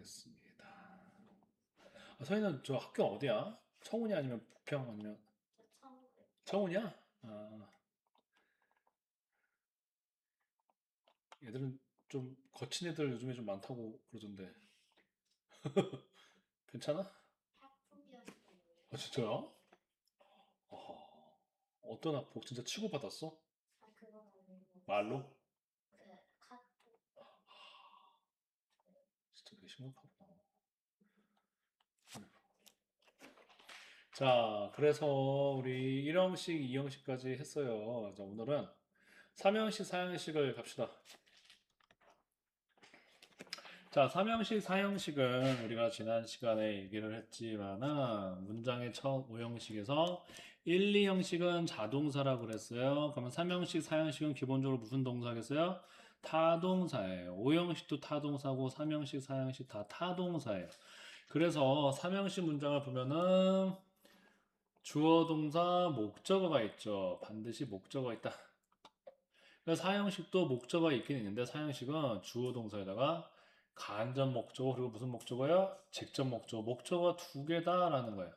하겠습니다. 서희는 저 학교 어디야? 청운이 아니면 부평 아니면 청운이야? 아, 애들은 좀 거친 애들 요즘에 좀 많다고 그러던데 괜찮아? 아 진짜요? 어, 어떤 학폭 진짜 치고받았어? 말로? 진짜 되게 심각하구나. 자, 그래서 우리 1형식, 2형식까지 했어요. 자, 오늘은 3형식, 4형식을 갑시다. 자, 3형식, 4형식은 우리가 지난 시간에 얘기를 했지만은 문장의 첫 5형식에서 1, 2형식은 자동사라고 그랬어요. 그러면 3형식, 4형식은 기본적으로 무슨 동사겠어요? 타동사예요. 5형식도 타동사고 3형식, 4형식 다 타동사예요. 그래서 3형식 문장을 보면은 주어, 동사, 목적어가 있죠. 반드시 목적어가 있다. 그래서 사형식도 목적어가 있긴 있는데 사형식은 주어 동사에다가 간접 목적어 그리고 무슨 목적어요? 직접 목적어. 목적어가 두 개다라는 거예요.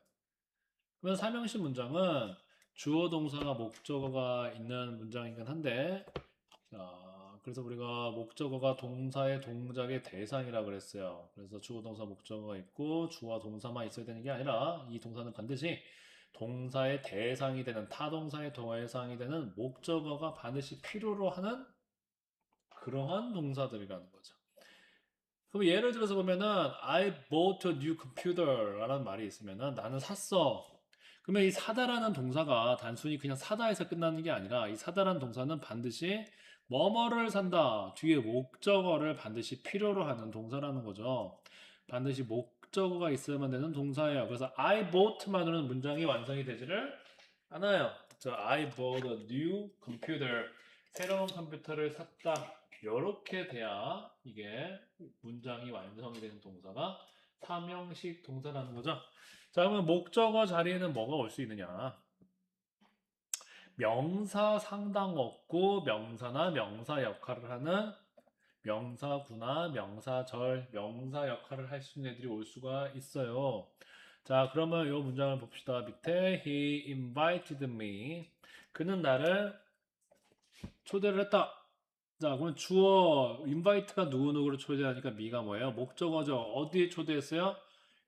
그러면 삼형식 문장은 주어 동사가 목적어가 있는 문장이긴 한데 자, 그래서 우리가 목적어가 동사의 동작의 대상이라 그랬어요. 그래서 주어 동사 목적어가 있고 주어와 동사만 있어야 되는 게 아니라 이 동사는 반드시 동사의 대상이 되는 타동사의 대상이 되는 목적어가 반드시 필요로 하는 그러한 동사들이라는 거죠. 그럼 예를 들어서 보면은 I bought a new computer라는 말이 있으면은 나는 샀어. 그러면 이 사다라는 동사가 단순히 그냥 사다에서 끝나는 게 아니라 이 사다라는 동사는 반드시 뭐뭐를 산다. 뒤에 목적어를 반드시 필요로 하는 동사라는 거죠. 반드시 목적어가 있어야만 되는 동사예요. 그래서 I bought만으로는 문장이 완성이 되지를 않아요. 저 I bought a new computer. 새로운 컴퓨터를 샀다. 이렇게 돼야 이게 문장이 완성이 되는 동사가 삼형식 동사라는 거죠. 자, 그러면 목적어 자리에는 뭐가 올 수 있느냐? 명사 상당 없고 명사나 명사 역할을 하는 명사구나, 명사절, 명사 역할을 할 수 있는 애들이 올 수가 있어요. 자, 그러면 이 문장을 봅시다. 밑에 He invited me. 그는 나를 초대를 했다. 자, 그럼 주어 invite가 누구누구를 초대하니까 미가 뭐예요? 목적어죠. 어디에 초대했어요?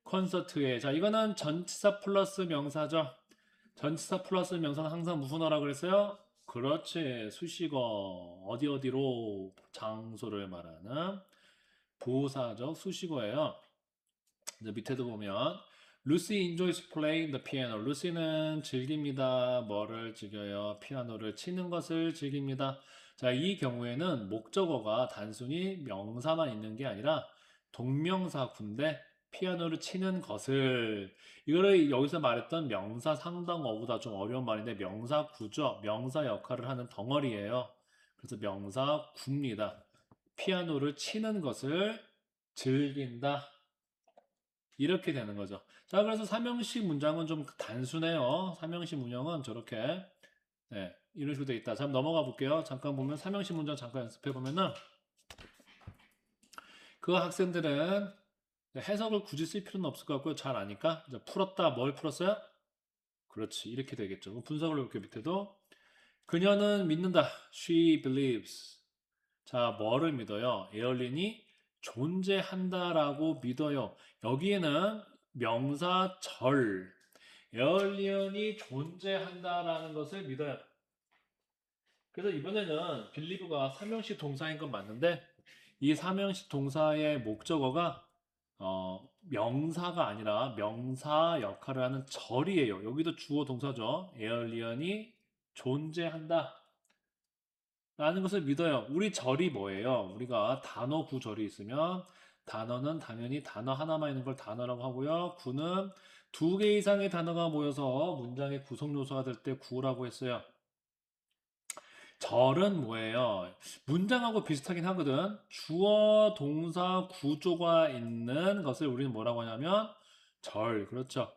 콘서트에. 자, 이거는 전치사 플러스 명사죠. 전치사 플러스 명사는 항상 무슨 어라 그랬어요? 그렇지. 수식어. 어디 어디로 장소를 말하는 부사적 수식어예요. 이제 밑에도 보면 Lucy enjoys playing the piano. 루시는 즐깁니다. 뭐를 즐겨요? 피아노를 치는 것을 즐깁니다. 자, 이 경우에는 목적어가 단순히 명사만 있는 게 아니라 동명사군데 피아노를 치는 것을 이거를 여기서 말했던 명사 상당어보다 좀 어려운 말인데 명사구죠. 명사 역할을 하는 덩어리예요. 그래서 명사구입니다. 피아노를 치는 것을 즐긴다. 이렇게 되는 거죠. 자, 그래서 삼형식 문장은 좀 단순해요. 삼형식 문장은 저렇게 네, 이런 식으로 되어 있다. 자, 넘어가 볼게요. 잠깐 보면 삼형식 문장 잠깐 연습해 보면은 그 학생들은 해석을 굳이 쓸 필요는 없을 것 같고요. 잘 아니까 이제 풀었다. 뭘 풀었어요? 그렇지. 이렇게 되겠죠. 그럼 분석을 해볼게요. 밑에도 그녀는 믿는다. She believes. 자, 뭐를 믿어요? 에얼린이 존재한다라고 믿어요. 여기에는 명사 절, 에얼리언이 존재한다라는 것을 믿어요. 그래서 이번에는 빌리브가 삼형식 동사인 건 맞는데 이 삼형식 동사의 목적어가 명사가 아니라 명사 역할을 하는 절이에요. 여기도 주어 동사죠. 에얼리언이 존재한다. 라는 것을 믿어요. 우리 절이 뭐예요? 우리가 단어 구절이 있으면 단어는 당연히 단어 하나만 있는 걸 단어라고 하고요. 구는 두 개 이상의 단어가 모여서 문장의 구성 요소가 될 때 구라고 했어요. 절은 뭐예요? 문장하고 비슷하긴 하거든. 주어, 동사, 구조가 있는 것을 우리는 뭐라고 하냐면 절. 그렇죠.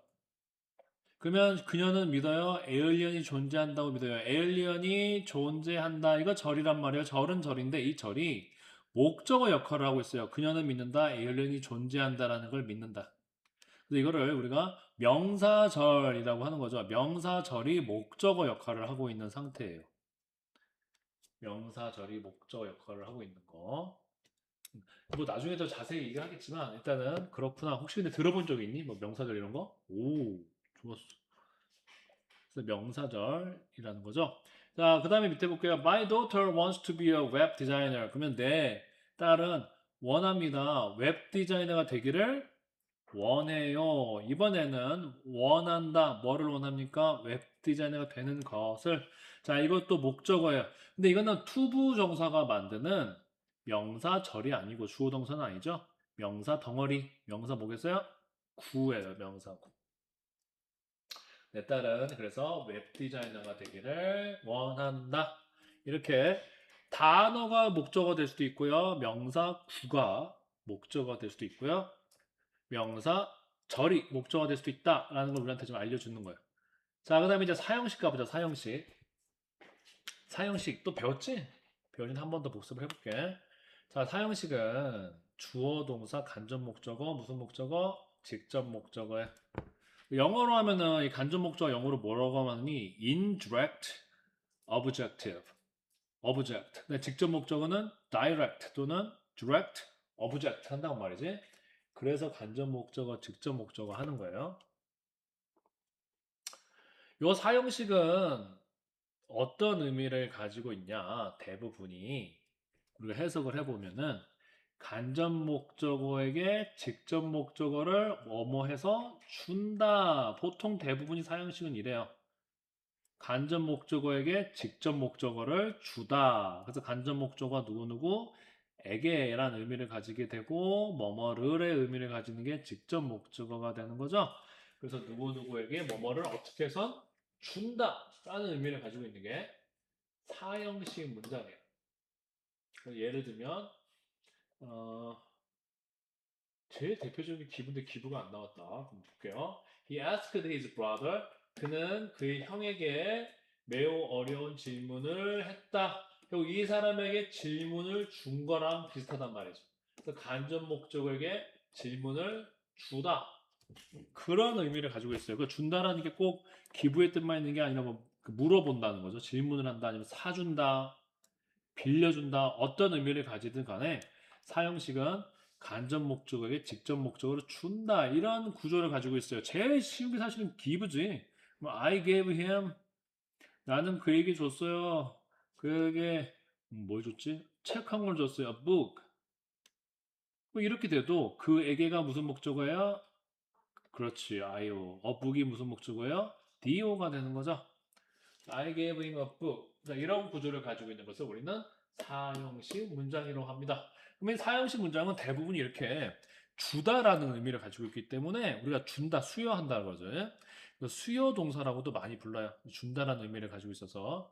그러면 그녀는 믿어요. 에일리언이 존재한다고 믿어요. 에일리언이 존재한다. 이거 절이란 말이에요. 절은 절인데 이 절이 목적어 역할을 하고 있어요. 그녀는 믿는다. 에일린이 존재한다라는 걸 믿는다. 그래서 이거를 우리가 명사절이라고 하는 거죠. 명사절이 목적어 역할을 하고 있는 상태예요. 명사절이 목적어 역할을 하고 있는 거. 뭐 나중에 더 자세히 얘기하겠지만 일단은 그렇구나. 혹시 근데 들어본 적 있니? 뭐 명사절 이런 거? 오, 좋았어. 그래서 명사절이라는 거죠. 자, 그 다음에 밑에 볼게요. My daughter wants to be a web designer. 그러면 내 딸은 원합니다. 웹 디자이너가 되기를 원해요. 이번에는 원한다. 뭐를 원합니까? 웹 디자이너가 되는 것을. 자, 이것도 목적어예요. 근데 이거는 투부 정사가 만드는 명사절이 아니고 주어 동사는 아니죠. 명사 덩어리. 명사 뭐겠어요? 구예요. 명사 구. 내 딸은 그래서 웹 디자이너가 되기를 원한다. 이렇게 단어가 목적어 될 수도 있고요. 명사 구가 목적어 될 수도 있고요. 명사 절이 목적어 될 수도 있다라는 걸 우리한테 좀 알려주는 거예요. 자, 그 다음에 이제 사형식 가보자. 사형식. 사형식 또 배웠지? 배우진 한 번 더 복습을 해볼게. 자, 사형식은 주어, 동사, 간접 목적어, 무슨 목적어? 직접 목적어에. 영어로 하면은 이 간접 목적어 영어로 뭐라고 하니? indirect objective. object. 근데 직접 목적어는 direct 또는 direct object 한다고 말이지. 그래서 간접 목적어, 직접 목적어 하는 거예요. 요 사형식은 어떤 의미를 가지고 있냐? 대부분이 우리가 해석을 해보면은 간접 목적어에게 직접 목적어를 뭐뭐 해서 준다. 보통 대부분이 사형식은 이래요. 간접 목적어에게 직접 목적어를 주다. 그래서 간접 목적어가 누구누구에게라는 의미를 가지게 되고 뭐뭐를의 의미를 가지는 게 직접 목적어가 되는 거죠. 그래서 누구누구에게 뭐뭐를 어떻게 해서 준다라는 의미를 가지고 있는 게 사형식 문장이에요. 예를 들면 제일 대표적인 기부인데 기부가 안 나왔다. 한번 볼게요. He asked his brother. 그는 그의 형에게 매우 어려운 질문을 했다. 그리고 이 사람에게 질문을 준 거랑 비슷하단 말이죠. 그래서 간접 목적에게 질문을 주다. 그런 의미를 가지고 있어요. 그 준다라는 게 꼭 기부의 뜻만 있는 게 아니라 뭐 물어본다는 거죠. 질문을 한다 아니면 사준다, 빌려준다 어떤 의미를 가지든 간에 사형식은 간접 목적어에게 직접 목적어를 준다 이런 구조를 가지고 있어요. 제일 쉬운 게 사실은 give지. 뭐 I gave him 나는 그에게 줬어요. 그에게 뭘 줬지? 책 한 권 줬어요. A book. 뭐 이렇게 돼도 그에게가 무슨 목적어예요? 그렇지. I오. A book이 무슨 목적어예요? DO가 되는 거죠. I gave him a book. 자, 이런 구조를 가지고 있는 것을 우리는 사형식 문장이라고 합니다. 그러면 사형식 문장은 대부분 이렇게 주다라는 의미를 가지고 있기 때문에 우리가 준다, 수여한다는 거죠. 수여 동사라고도 많이 불러요. 준다라는 의미를 가지고 있어서.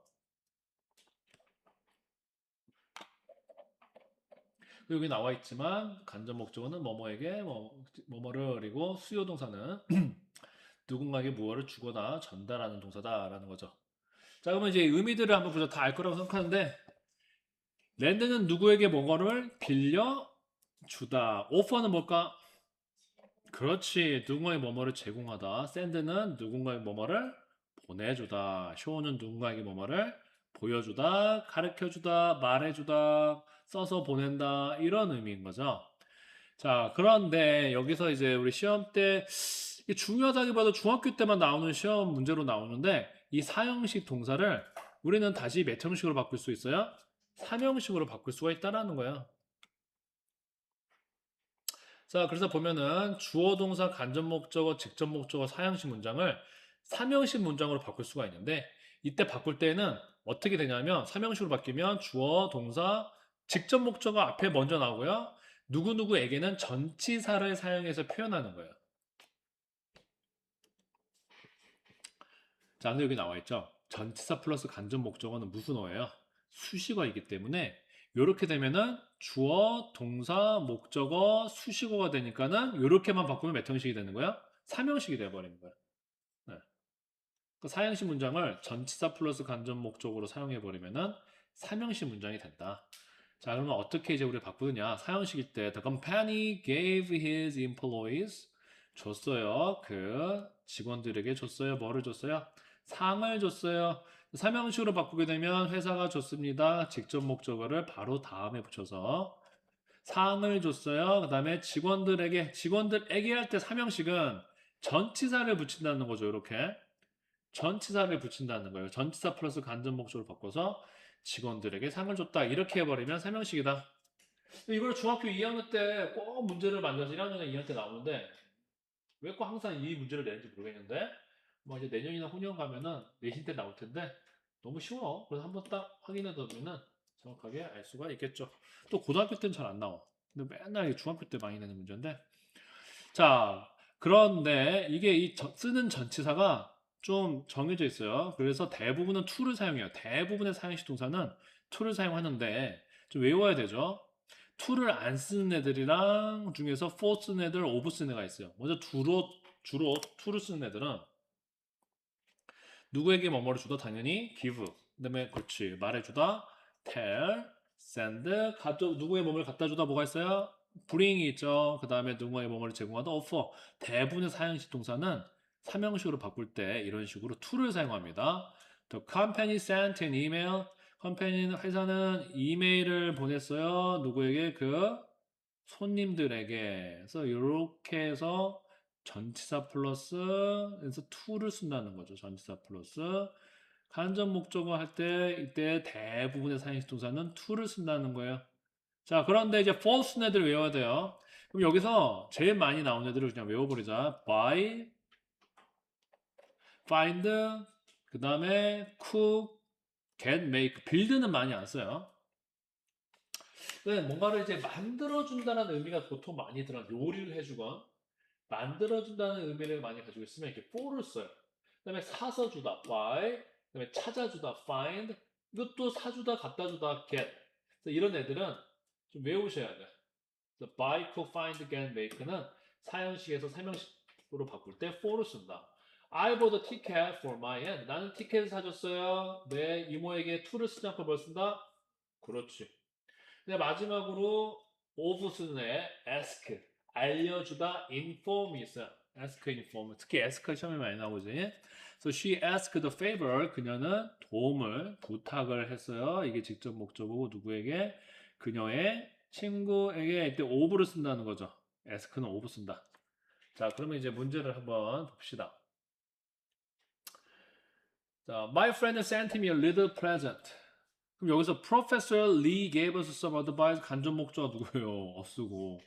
여기 나와 있지만 간접 목적어는 뭐뭐에게 뭐뭐를 그리고 수요 동사는 누군가에게 무엇을 주거나 전달하는 동사다라는 거죠. 자, 그러면 이제 의미들을 한번 보자. 다 알 거라고 생각하는데 랜드는 누구에게 뭐뭐를 빌려 주다. 오퍼는 뭘까? 그렇지. 누군가에게 뭐뭐를 제공하다. 샌드는 누군가에게 뭐뭐를 보내주다. 쇼는 누군가에게 뭐뭐를 보여주다, 가르쳐주다, 말해주다, 써서 보낸다. 이런 의미인 거죠. 자, 그런데 여기서 이제 우리 시험 때 이게 중요하다기보다 중학교 때만 나오는 시험 문제로 나오는데 이 사형식 동사를 우리는 다시 몇 형식으로 바꿀 수 있어요? 3형식으로 바꿀 수가 있다라는 거야. 자, 그래서 보면은 주어, 동사, 간접 목적어, 직접 목적어, 사형식 문장을 3형식 문장으로 바꿀 수가 있는데 이때 바꿀 때는 어떻게 되냐면 3형식으로 바뀌면 주어, 동사, 직접 목적어 앞에 먼저 나오고요. 누구누구에게는 전치사를 사용해서 표현하는 거예요. 자, 근데 여기 나와 있죠. 전치사 플러스 간접 목적어는 무슨 어예요? 수식어이기 때문에 이렇게 되면은 주어, 동사, 목적어, 수식어가 되니까는 이렇게만 바꾸면 몇 형식이 되는 거야? 3형식이 돼버리는 거야. 네. 그 사형식 문장을 전치사 플러스 간접 목적으로 사용해 버리면은 3형식 문장이 된다. 자, 그러면 어떻게 이제 우리 바꾸느냐? 사형식일 때 the company gave his employees 줬어요. 그 직원들에게 줬어요. 뭐를 줬어요? 상을 줬어요. 삼형식으로 바꾸게 되면 회사가 줬습니다. 직접 목적어를 바로 다음에 붙여서 상을 줬어요. 그 다음에 직원들에게 할 때 삼형식은 전치사를 붙인다는 거죠. 이렇게. 전치사를 붙인다는 거예요. 전치사 플러스 간접 목적으로 바꿔서 직원들에게 상을 줬다. 이렇게 해버리면 삼형식이다. 이걸 중학교 2학년 때 꼭 문제를 만들어서 1학년에 2학년 때 나오는데 왜 꼭 항상 이 문제를 내는지 모르겠는데 뭐 이제 내년이나 후년 가면은 내신 때 나올 텐데 너무 쉬워. 그래서 한번 딱 확인해 두면은 정확하게 알 수가 있겠죠. 또 고등학교 때는 잘 안 나와. 근데 맨날 중학교 때 많이 내는 문제인데 자, 그런데 이게 쓰는 전치사가 좀 정해져 있어요. 그래서 대부분은 to를 사용해요. 대부분의 사형식 동사는 to를 사용하는데 좀 외워야 되죠. to를 안 쓰는 애들이랑 중에서 for 쓰는 애들, of 쓰는 애가 있어요. 먼저 주로 to를 쓰는 애들은 누구에게 뭐뭐를 주다 당연히 give. 그다음에 그렇지 말해주다 tell, send, 누구의 몸을 갖다 주다 뭐가 있어요? bring이 있죠. 그 다음에 누구의 몸을 제공하다 offer. 대부분의 사형식 동사는 삼형식으로 바꿀 때 이런 식으로 to를 사용합니다. The company sent an email. 회사는 이메일을 보냈어요. 누구에게? 그 손님들에게. 그래서 이렇게 해서 전치사 플러스 그래서 to를 쓴다는 거죠. 전치사 플러스 간접 목적어 할 때 이때 대부분의 사행식 동사는 to를 쓴다는 거예요. 자, 그런데 이제 false 애들 외워야 돼요. 그럼 여기서 제일 많이 나오는 애들을 그냥 외워버리자. buy, find, 그 다음에 cook, get, make. build는 많이 안 써요. 네, 뭔가를 이제 만들어준다는 의미가 보통 많이 들어. 요리를 해주건 만들어준다는 의미를 많이 가지고 있으면 이렇게 for를 써요. 그 다음에 사서 주다, buy. 그 다음에 찾아주다, find. 이것도 사주다, 갖다 주다, get. 그래서 이런 애들은 좀 외우셔야 돼요. 그래서 buy, cook, find, get, make는 사형식에서 삼형식으로 바꿀 때 for를 쓴다. I bought a ticket for my aunt. 나는 티켓을 사줬어요. 내 이모에게 to를 쓰지 않고 뭘 쓴다? 그렇지. 근데 마지막으로 of 쓰는 애 ask 알려주다 inform이 있어요. ask inform 특히 ask 시험에 많이 나오지. So she asked a favor 그녀는 도움을 부탁을 했어요. 이게 직접 목적어고 누구에게? 그녀의 친구에게 이때 of를 쓴다는 거죠. ask는 of 쓴다. 자, 그러면 이제 문제를 한번 봅시다. 자, my friend sent me a little present. 그럼 여기서 Professor Lee gave us some advice 간접 목적어 누구예요? 쓰고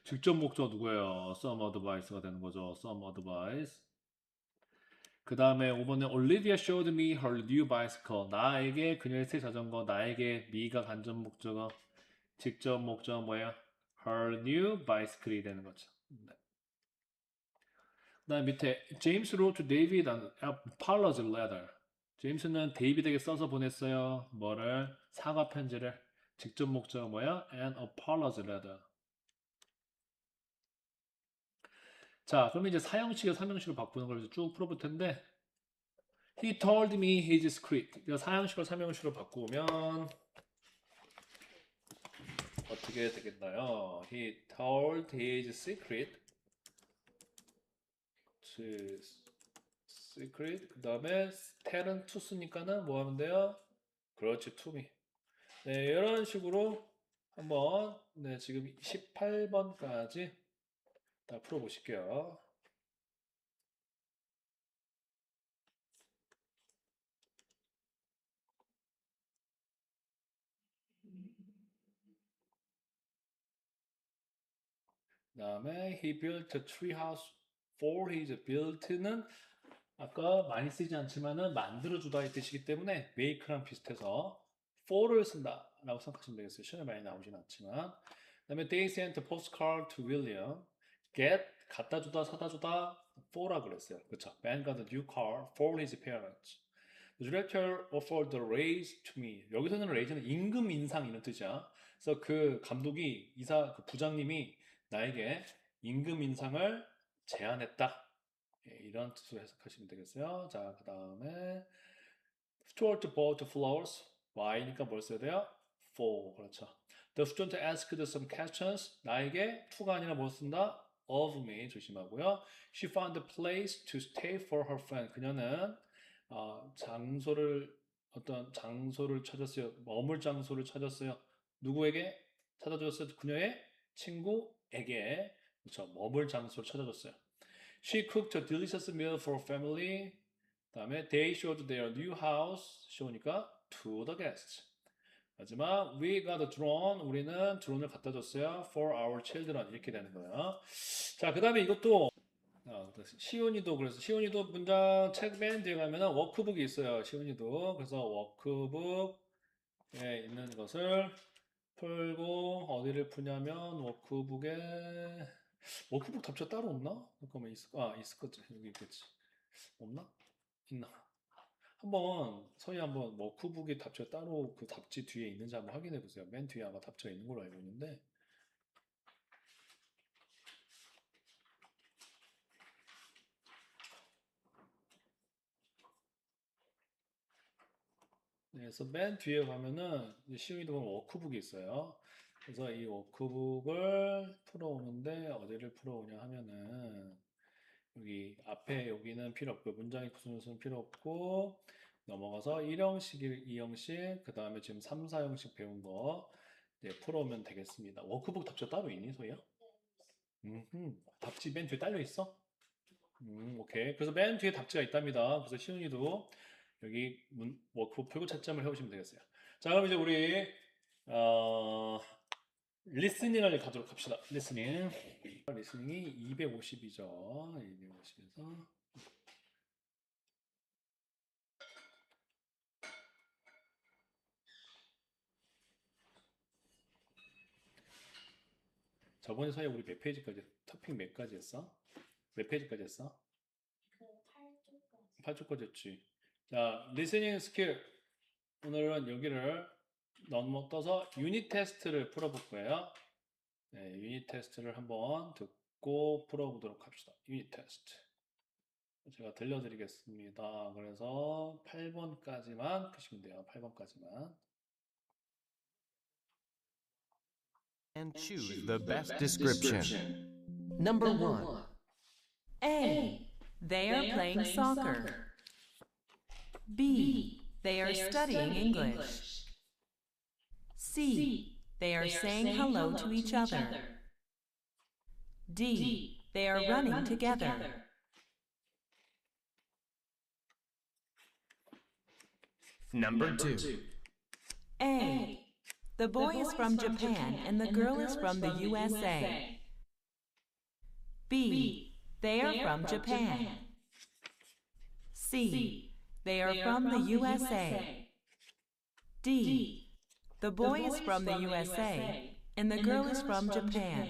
직접 목적어 누구예요? Some advice가 되는 거죠. Some advice. 그 다음에 5번에 Olivia showed me her new bicycle. 나에게 그녀의 새 자전거. 나에게 me가 간접 목적어. 직접 목적어 뭐예요? Her new bicycle이 되는 거죠. 네. 그 다음 밑에 James wrote to David an apology letter. 제임스는 데이비드에게 써서 보냈어요. 뭐를? 사과 편지를. 직접 목적어 뭐야? An apology letter. 자, 그러면 이제 사형식을 삼형식으로 바꾸는 걸 이제 쭉 풀어볼 텐데 He told me his secret. 사형식을 삼형식으로 바꾸면 어떻게 되겠나요? He told his secret. secret. 그 다음에 tell은 to 쓰니까는 뭐 하면 돼요? 그렇지, to me. 네, 이런 식으로 한번 네, 지금 18번까지 다 풀어보실게요. 그 다음에 he built a tree house for his built는 아까 많이 쓰지 않지만은 만들어주다 이 뜻이기 때문에 make랑 비슷해서 for를 쓴다 라고 생각하시면 되겠어요. 시험에 많이 나오진 않지만 그 다음에 they sent a postcard to William get 갖다 주다 사다 주다 for라 그랬어요. 그렇죠. Ben got a new car for his parents. The director offered a raise to me. 여기서는 raise는 임금 인상 이런 뜻이야. 그래서 그 감독이 그 부장님이 나에게 임금 인상을 제안했다. 예, 이런 뜻으로 해석하시면 되겠어요. 자, 그 다음에 Stuart bought flowers. Why니까 뭘 써야 돼요? For. 그렇죠. The student asked some questions. 나에게 to가 아니라 뭐 쓴다? of me 조심하고요. She found a place to stay for her friend. 그녀는 어떤 장소를 찾았어요. 머물 장소를 찾았어요. 누구에게 찾아줬어요? 그녀의 친구에게. 그렇죠. 머물 장소를 찾아줬어요. She cooked a delicious meal for family. 다음에 they showed their new house. show니까 to the guests. 마지막 we got a drone. 우리는 드론을 갖다 줬어요. for our children. 이렇게 되는 거예요. 자, 그 다음에 이것도 시온이도 그래서 시온이도 문장 책 맨 뒤에 가면은 워크북이 있어요. 시온이도. 그래서 워크북에 있는 것을 풀고 어디를 푸냐면 워크북 답지가 따로 없나? 잠깐만 있을 거지. 여기 있겠지. 없나? 있나? 한번 워크북에 답지가 따로 그 답지 뒤에 있는지 한번 확인해 보세요. 맨 뒤에 아마 답지가 있는 걸로 알고 있는데. 네, 그래서 맨 뒤에 가면은 시우이도 보면 워크북이 있어요. 그래서 이 워크북을 풀어오는데 어디를 풀어오냐 하면은 여기 앞에 여기는 필요 없고 문장의 구성요소는 필요 없고 넘어가서 1형식, 2형식, 그 다음에 지금 3, 4형식 배운 거 이제 풀어오면 되겠습니다. 워크북 답지가 따로 있니, 소희야? 답지 맨 뒤에 딸려 있어? 오케이. 그래서 맨 뒤에 답지가 있답니다. 그래서 시훈이도 여기 워크북 풀고 채점을 해오시면 되겠어요. 자, 그럼 이제 우리 리스닝을 가도록 합시다. 리스닝이 250이죠. 250에서 저번에 사이 우리 몇 페이지까지 토픽 몇 가지 했어? 몇 페이지까지 했어? 8쪽까지 했지. 자, 리스닝 스킬 오늘은 여기를 넘어떠서 유닛 테스트를 풀어볼 거예요. 네, 유닛 테스트를 한번 듣고 풀어보도록 합시다. 유닛 테스트. 제가 들려드리겠습니다. 그래서 8번까지만 푸시면 돼요. 8번까지만. And choose the best description. Number 1. A. They are playing soccer. B. They are studying English. C. They are saying hello to each other. D. They are running together. Number 2. A. The boy is from Japan and the girl is from the USA. B. They are from Japan. C. They are from the USA. D. The boy is from the USA and the girl is from Japan.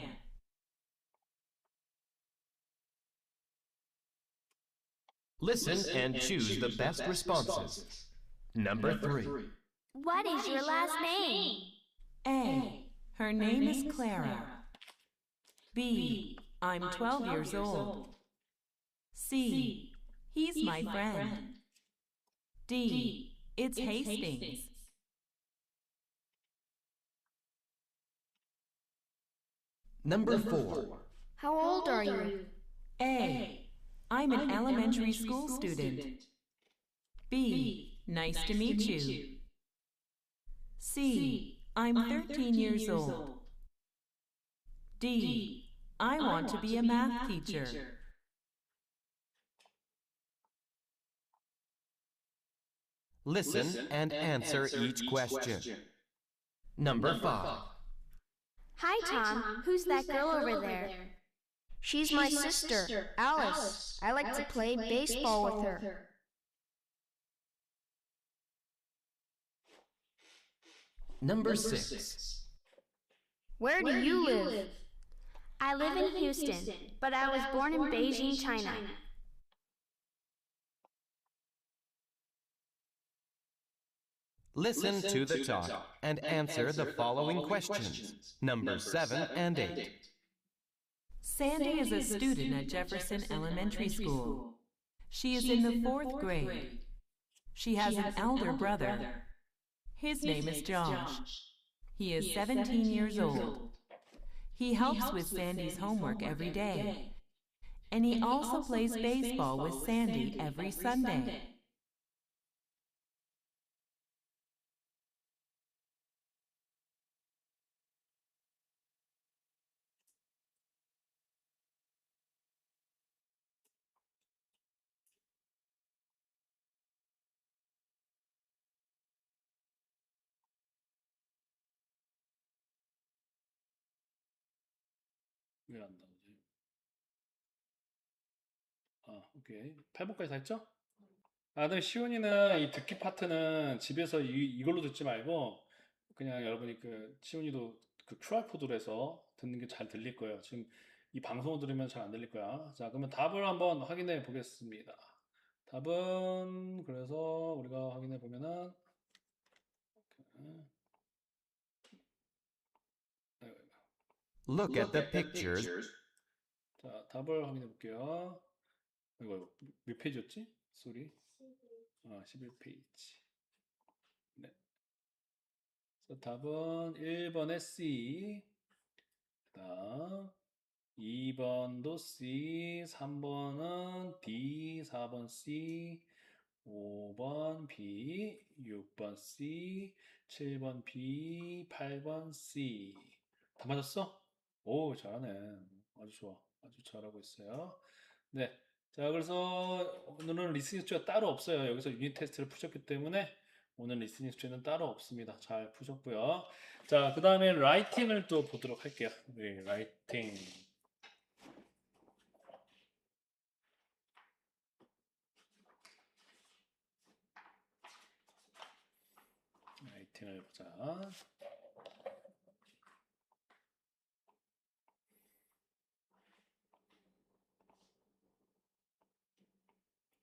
Listen and choose the best responses. Number 3. What is your last name? A. Her name is Clara. B. I'm 12 years old. C. He's my friend. D. It's Hastings. Number 4. How old are you? A. I'm an elementary school student. B. Nice to meet you. C. I'm 13 years old. D. I want to be a math teacher. Listen and answer each question. Number 5. Hi, Tom. Who's that girl over there? She's my sister, Alice. I like to play baseball with her. Number 6. Where do you live? I live in Houston, but I was born in Beijing, China. Listen to the talk and answer the following questions. Number 7 and 8. Sandy is a student at Jefferson Elementary School. She is in the 4th grade. She has an elder brother. His name is Josh. He is 17 years old. He helps with Sandy's homework every day. And he also plays baseball with Sandy every Sunday. 왜 안 나오지? 오케이. 8번까지 다 했죠? 근데 시온이는 이 듣기 파트는 집에서 이걸로 듣지 말고 그냥 여러분이 시온이도 그 QR 코드로 해서 듣는 게 잘 들릴 거예요. 지금 이 방송을 들으면 잘 안 들릴 거야. 자, 그러면 답을 한번 확인해 보겠습니다. 답은 그래서 우리가 확인해 보면은 Look at the pictures. 자, 답을 확인해 볼게요. 이거 몇 페이지였지? 소리. 11페이지. 네. 그래서 답은 1번에 C. 그다음 2번도 C, 3번은 D, 4번 C, 5번 B, 6번 C, 7번 B, 8번 C. 다 맞았어? 오, 잘하네. 아주 좋아. 아주 잘하고 있어요. 네. 자, 그래서 오늘은 리스닝 숙제가 따로 없어요. 여기서 유닛 테스트를 푸셨기 때문에 오늘 리스닝 숙제는 따로 없습니다. 잘 푸셨고요. 자, 그 다음에 라이팅을 또 보도록 할게요. 네, 라이팅. 라이팅을 보자.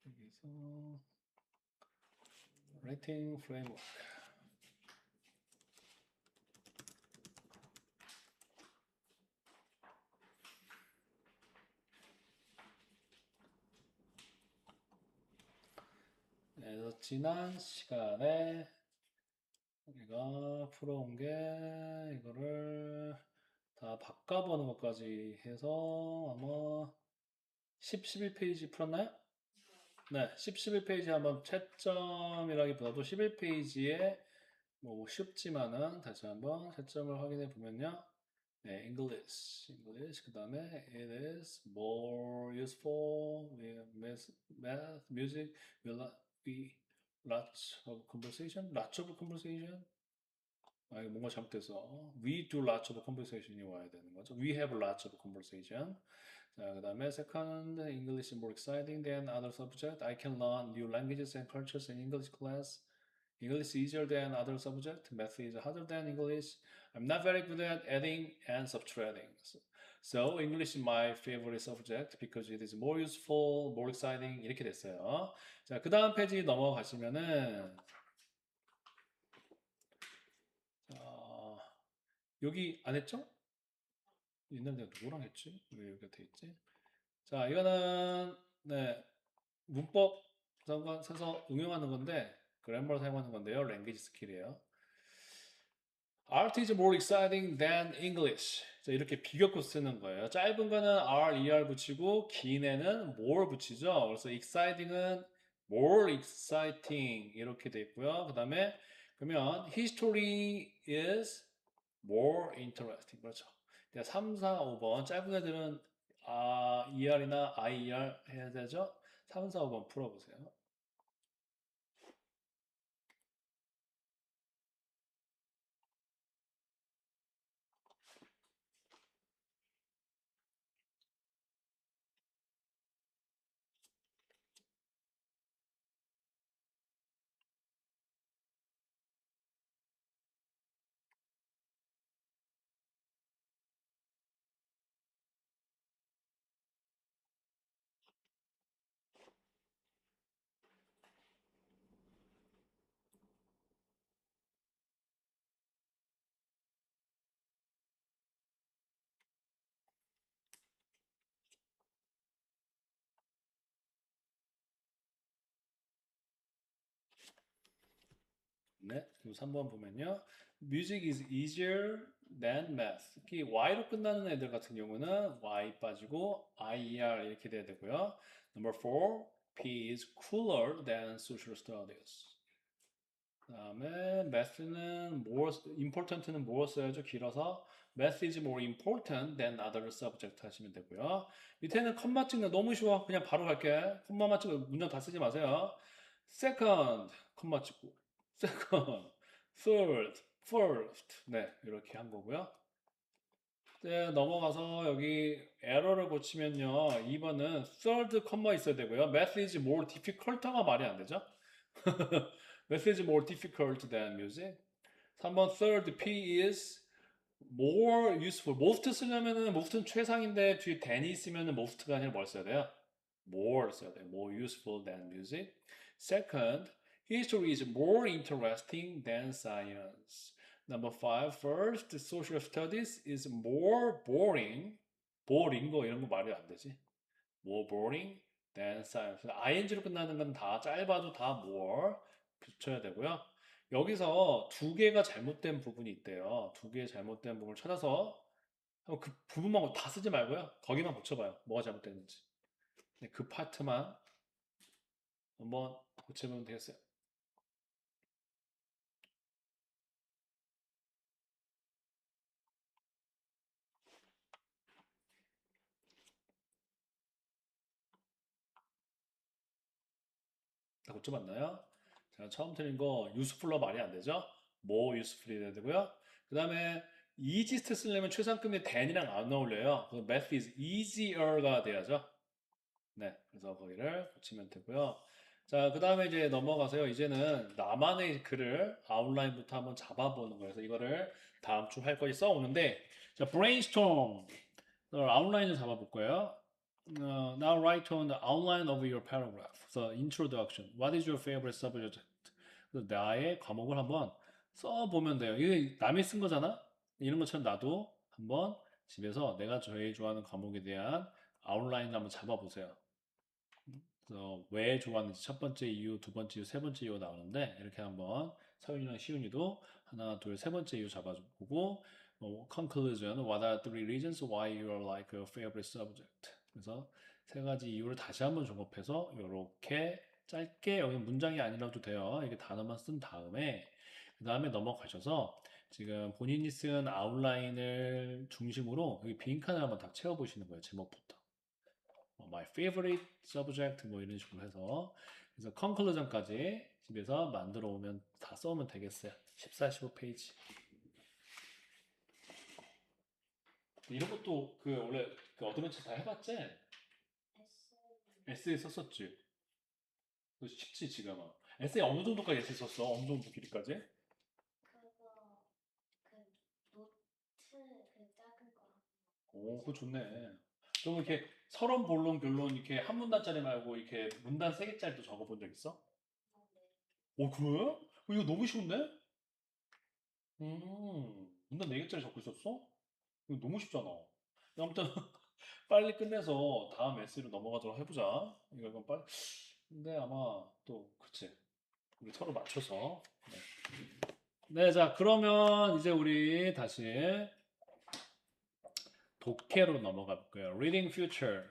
여기서 라이팅 프레임워크. 그래서 지난 시간에 우리가 풀어온 게 이거를 다 바꿔보는 것까지 해서 아마 11페이지 풀었나요? 네, 11페이지 한번 채점이라기보다도 11페이지에 뭐 쉽지만은 다시 한번 채점을 확인해 보면요. 네, English. 그 다음에 it is more useful with math, music, we lots of conversation. 이거 뭔가 잘못돼서 we do lots of conversation이 와야 되는 거죠. We have lots of conversation. 자, 그 다음에 second, English is more exciting than other subject. I can learn new languages and cultures in English class. English is easier than other subject. Math is harder than English. I'm not very good at adding and subtracting. So English is my favorite subject because it is more useful, more exciting. 이렇게 됐어요. 자, 그 다음 페이지 넘어가시면은 여기 안 했죠? 옛날에 내가 누구랑 했지? 왜 여기가 돼 있지? 자, 이거는 네, 문법 상관해서 응용하는 건데 그래머를 사용하는 건데요. 랭귀지 스킬이에요. Art is more exciting than English. 자, 이렇게 비교표 쓰는 거예요. 짧은 거는 R 붙이고 긴 애는 more 붙이죠. 그래서 exciting은 more exciting 이렇게 돼 있고요. 그 다음에 그러면 history is more interesting. 그렇죠. 3, 4, 5번 짧은 애들은 ER이나 IER 해야 되죠. 3, 4, 5번 풀어보세요. 네, 그럼 3번 보면요. Music is easier than math. 특히 Y로 끝나는 애들 같은 경우는 Y 빠지고 IER 이렇게 돼야 되고요. Number 4, P is cooler than social studies. 그다음에 math는 more, important는 more 써야죠. 길어서 math is more important than other subject 하시면 되고요. 밑에는 컴마 찍는 너무 쉬워. 그냥 바로 갈게. 컴마만 찍고 문장 다 쓰지 마세요. Second, 컴마 찍고 second, third, first. 네, 이렇게 한 거고요. 네, 넘어가서 여기 에러를 고치면요. 2번은 third 컴마 있어야 되고요. Math is more difficult가 말이 안 되죠. Math is more difficult than music. 3번 third P is more useful. most 쓰려면은 most는 최상인데 뒤에 than이 있으면은 most가 아니라 뭘 써야 돼요? more 써야 돼요. more useful than music. Second, history is more interesting than science. Number 5, first, social studies is more boring. boring 거 이런 거 말이 안 되지. more boring than science. ing로 끝나는 건 다 짧아도 다 more 붙여야 되고요. 여기서 두 개가 잘못된 부분이 있대요. 두 개의 잘못된 부분을 찾아서 한번 그 부분만 다 쓰지 말고요. 거기만 붙여봐요. 뭐가 잘못됐는지. 네, 그 파트만 한번 고쳐보면 되겠어요. 다 고쳐봤나요? 자, 처음 틀린 거 useful로 말이 안 되죠? more useful이 돼야 되고요. 그 다음에 easiest 쓰려면 최상급의 than이랑 안 어울려요. 그래서 math is easier가 돼야죠. 네, 그래서 거기를 고치면 되고요. 자, 그 다음에 이제 넘어가서요. 이제는 나만의 글을 아웃라인부터 한번 잡아보는 거예요. 그래서 이거를 다음 주 할 거지 써오는데, 자, brainstorm. 아웃라인을 잡아볼 거예요. Now write on the outline of your paragraph. So introduction. What is your favorite subject? 그래서 나의 과목을 한번 써보면 돼요. 이게 남이 쓴 거잖아? 이런 것처럼 나도 한번 집에서 내가 제일 좋아하는 과목에 대한 아웃라인을 한번 잡아보세요. 그래서 왜 좋아하는지 첫 번째 이유, 두 번째 이유, 세 번째 이유 나오는데 이렇게 한번 서윤이랑 시윤이도 하나, 둘, 세 번째 이유 잡아보고 conclusion, what are three reasons why you are like your favorite subject? 그래서 세 가지 이유를 다시 한번 종합해서 이렇게 짧게 여기 문장이 아니라도 돼요. 이게 단어만 쓴 다음에 그 다음에 넘어가셔서 지금 본인이 쓴 아웃라인을 중심으로 여기 빈칸을 한번 다 채워보시는 거예요. 제목부터. My favorite subject 뭐 이런 식으로 해서 그래서 conclusion까지 집에서 만들어 오면 다 써오면 되겠어요. 14, 15페이지. 이런 것도 그 원래 그 어드벤처 다 해봤지? 에세이 썼었지. 그거 쉽지 지금은. 에세이 어느 정도까지 에세이 썼어? 어느 정도 길이까지? 그거 그 노트 그 작은 거. 오, 그거 좋네. 그럼 이렇게 서론, 본론, 결론 이렇게 한 문단짜리 말고 이렇게 문단 세 개짜리도 적어본 적 있어? 오, 그래? 이거 너무 쉬운데? 문단 네 개짜리 적고 있었어? 이거 너무 쉽잖아. 아무튼 빨리 끝내서 다음 에세이로 넘어가도록 해보자. 이건 빨리. 근데 아마 또 그치. 우리 서로 맞춰서. 네. 네, 자 그러면 이제 우리 다시 독해로 넘어가 볼게요. Reading Future.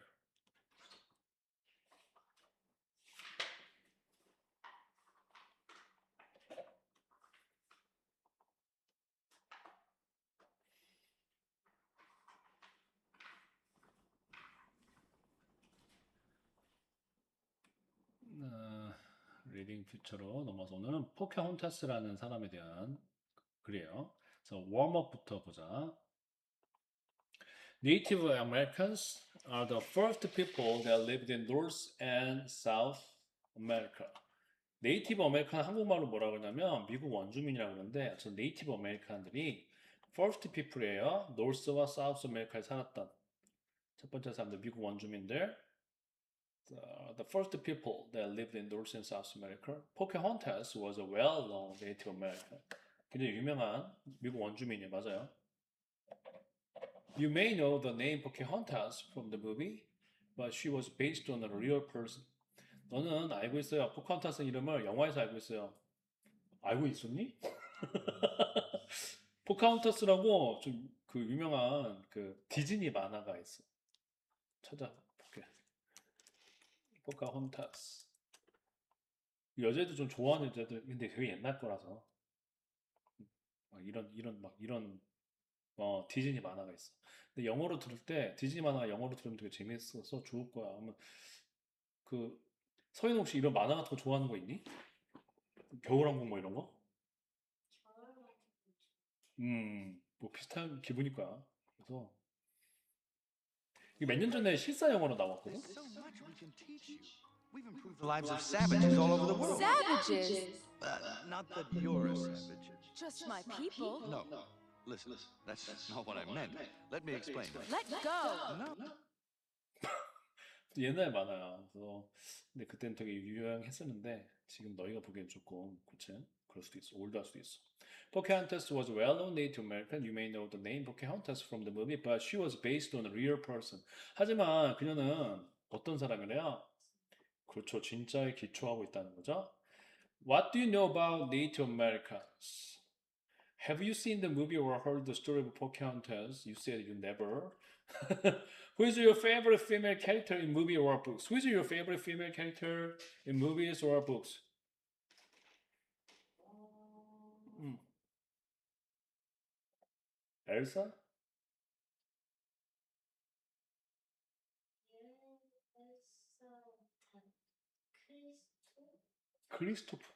리딩 퓨처로 넘어서 오늘은 포카혼타스라는 사람에 대한 글이에요. 그래서 웜업부터 보자. Native Americans are the first people that lived in North and South America. 네이티브 아메리칸 한국말로 뭐라 그러냐면 미국 원주민이라고 그러는데 저 네이티브 아메리칸들이 first people이에요. North와 South America에 살았던 첫 번째 사람들 미국 원주민들. The first people that lived in North and South America. Pocahontas was a well-known Native American. 굉장히 유명한 미국 원주민이에요. 맞아요. You may know the name Pocahontas from the movie, but she was based on a real person. 너는 알고 있어요. 포카혼타스 이름을 영화에서 알고 있어요. 알고 있었니? 포카혼타스라고 좀 그 유명한 그 디즈니 만화가 있어. 찾아볼게. 포카혼타스. 여자애도 좀 좋아하는 여자들, 근데 되게 옛날 거라서. 이런 디즈니 만화가 있어. 근데 영어로 들을 때 디즈니 만화가 영어로 들으면 되게 재밌어서 좋을 거야. 아마 그 서인 혹시 이런 만화 같은 거 좋아하는 거 있니? 겨울왕국 뭐 이런 거? 겨울 같은 거 뭐 비슷한 기분일 거야. 그래서 이게 몇 년 전에 실사 영어로 나왔거든. There's so much we can teach you. We've improved the lives of savages all over the world. Savages? Not that you're a savage. Just my people. No. Listen, that's not what I meant. Let me explain. Let go. No. 옛날 만화야. 그래서 근데 그때는 되게 유명했었는데 지금 너희가 보기엔 조금 그치? 그럴 수도 있어. 올드할 수도 있어. Pocahontas was a well-known Native American. You may know the name Pocahontas from the movie, but she was based on a real person. 하지만 그녀는 어떤 사람이래요? 그렇죠. 진짜에 기초하고 있다는 거죠. What do you know about Native Americans? Have you seen the movie or heard the story of Pocahontas? You said you never. Who is your favorite female character in movie or books? Who is your favorite female character in movies or books? 엘사? 크리스토프.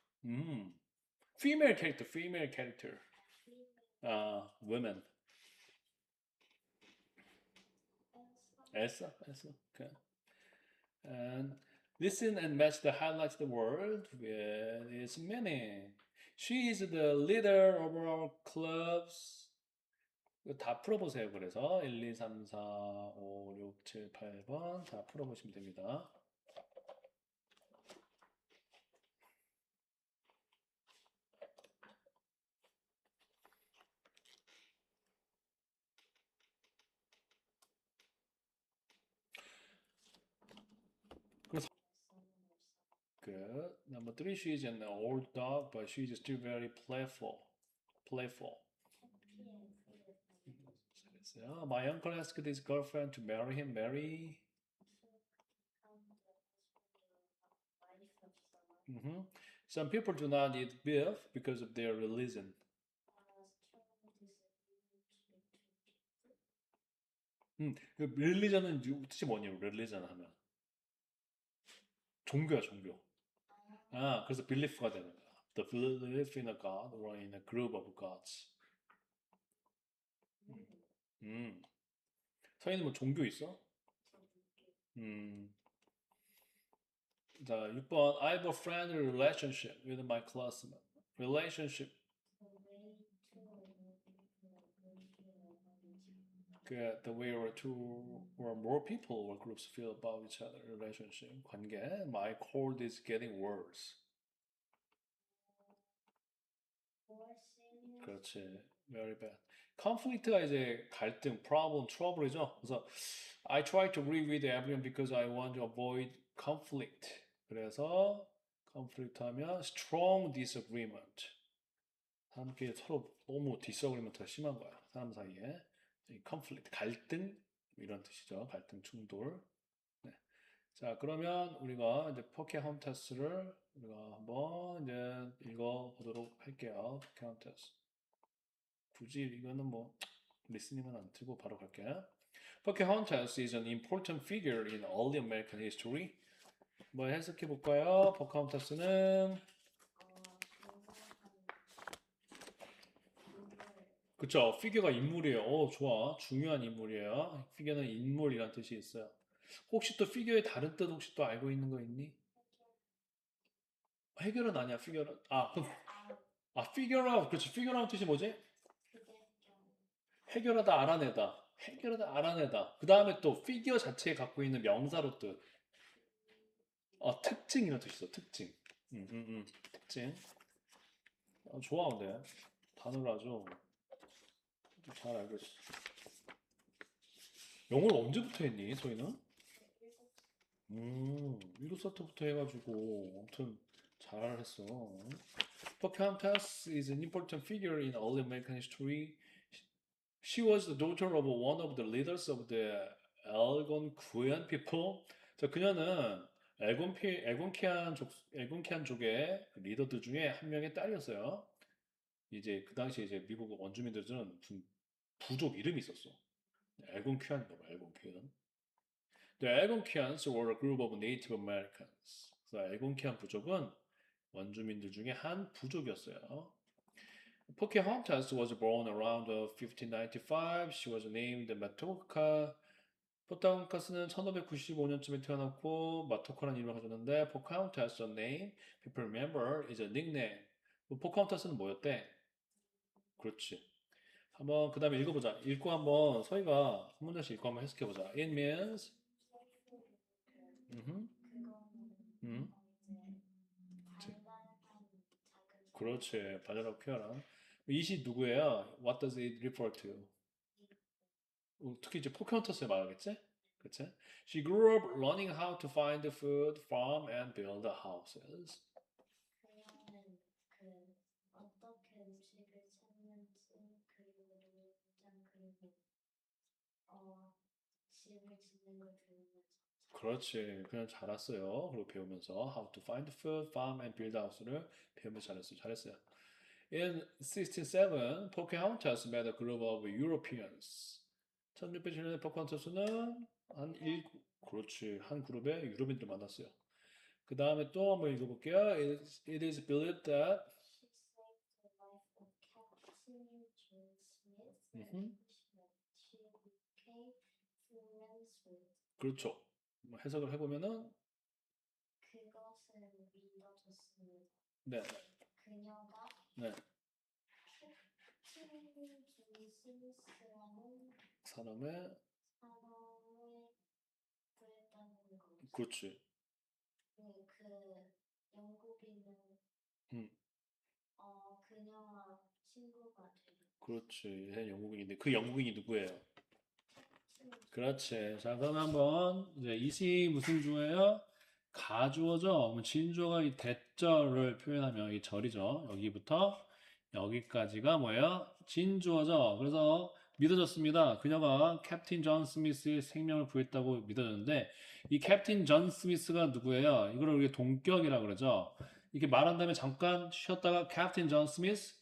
Female character. Women. Elsa. Okay. And listen and match the highlights of the word with its meaning. She is the leader of our clubs. 이거 다 풀어보세요. 그래서 1, 2, 3, 4, 5, 6, 7, 8번 다 풀어보시면 됩니다. Good. Number 3, she is an old dog, but she is still very playful. 잘했어요. My uncle asked his girlfriend to marry him. Marry. Some people do not eat beef because of their religion. 릴리전은 뜻이 뭐냐고, 릴리전 하면. 종교야, 종교. 그래서 belief가 되는 거야. The belief in a God or in a group of gods. 서인은 뭐 종교 있어? 자, 6번. I have a friendly relationship with my classmate. Relationship. The way where two or more people or groups feel about each other. Relationship. 관계. My cold is getting worse. 그렇지. Very bad. conflict가 이제 갈등, problem, trouble이죠. 그래서 I try to agree with everyone because I want to avoid conflict. 그래서 conflict 하면 strong disagreement. 사람끼리 서로 너무 disagreement가 심한 거야. 사람 사이에. conflict, 갈등 이런 뜻이죠. 갈등, 충돌. 네. 자, 그러면 우리가 이제 포케혼타스를 우리가 한번 이제 읽어보도록 할게요. 포케혼타스. 굳이 이거는 뭐 리스닝은 안 틀고 바로 갈게요. Pocahontas is an important figure in early American history. 뭐 해석해 볼까요? 포카혼타스는 그쵸? 피규어가 인물이에요. 좋아. 중요한 인물이에요. 피규어는 인물이란 뜻이 있어요. 혹시 또 피규어의 다른 뜻 혹시 또 알고 있는 거 있니? 해결은 아니야. 피규어는 피규어라. 그렇지. 피규어라는 뜻이 뭐지? 해결하다, 알아내다. 해결하다, 알아내다. 그 다음에 또 피규어 자체에 갖고 있는 명사로 뜻. 특징 이런 뜻이 있어. 특징. 특징. 좋아, 근데. 단어를 아주 잘 알고 있어. 영어를 언제부터 했니, 저희는? 1호 세트부터 해가지고 아무튼 잘했어. Pocahontas is an important figure in early American history. She was the daughter of one of the leaders of the Algonquian people. 자, 그녀는 엘곤키안 족의 리더들 중에 한 명의 딸이었어요. 이제 그 당시에 이제 미국 원주민들은 무슨 부족 이름이 있었어. 엘곤키안인가 봐, 엘곤키안. The Algonquians were a group of Native Americans. 그래서 엘곤키안 부족은 원주민들 중에 한 부족이었어요. Pocahontas was born around 1595. She was named Matoaka. 포카혼타스는 1595년쯤에 태어났고 마토카라는 이름을 가졌는데 Pocahontas, the name people remember, is a nickname. 포카혼타스는 뭐였대? 그렇지. 한번 그 다음에 읽어보자. 읽고 한번 서희가 한 문장씩 읽고 한번 해석해보자. It means 그렇지. 발랄하고 쾌활한. 이시 누구예요? What does it refer to? 특히 이제 포카혼타스에 말하겠지? 그치? She grew up learning how to find the food, farm, and build the houses. 그녀는 어떻게 음식을 찾는지 그리고 농장 그리고 집을 짓는 걸 배우면서 그렇지. 그냥 잘했어요. 그리고 배우면서 how to find the food, farm, and build house를 배우면서 잘했어요. 잘했어요. In 1607, Pocahontas met a group of Europeans. 1607년에 포카혼타스는 그렇지. 한 그룹의 유럽인들 만났어요. 그 다음에 또 한번 읽어볼게요. It is believed that she saved the life of Captain John Smith 음흠. she became friends with. 그렇죠. 뭐 해석을 해보면은 그것을 믿어줬습니다. 네, 그녀가 네. 캡틴 존 스미스라는 사람의 사람을 구했다는 거. 그렇지. 그 영국인은 음. 그녀와 친구가 돼. 그렇지. 얘 영국인인데 그 영국인이 누구예요? 그렇지. 자, 그럼 한번 이제 이시 무슨 주어예요? 가주어죠. 그럼 진주어가 이 대절을 표현하면 이 절이죠. 여기부터 여기까지가 뭐예요? 진주어죠. 그래서 믿어졌습니다. 그녀가 캡틴 존 스미스의 생명을 구했다고 믿어졌는데 이 캡틴 존 스미스가 누구예요? 이걸 우리가 동격이라고 그러죠. 이렇게 말한 다음에 잠깐 쉬었다가 캡틴 존 스미스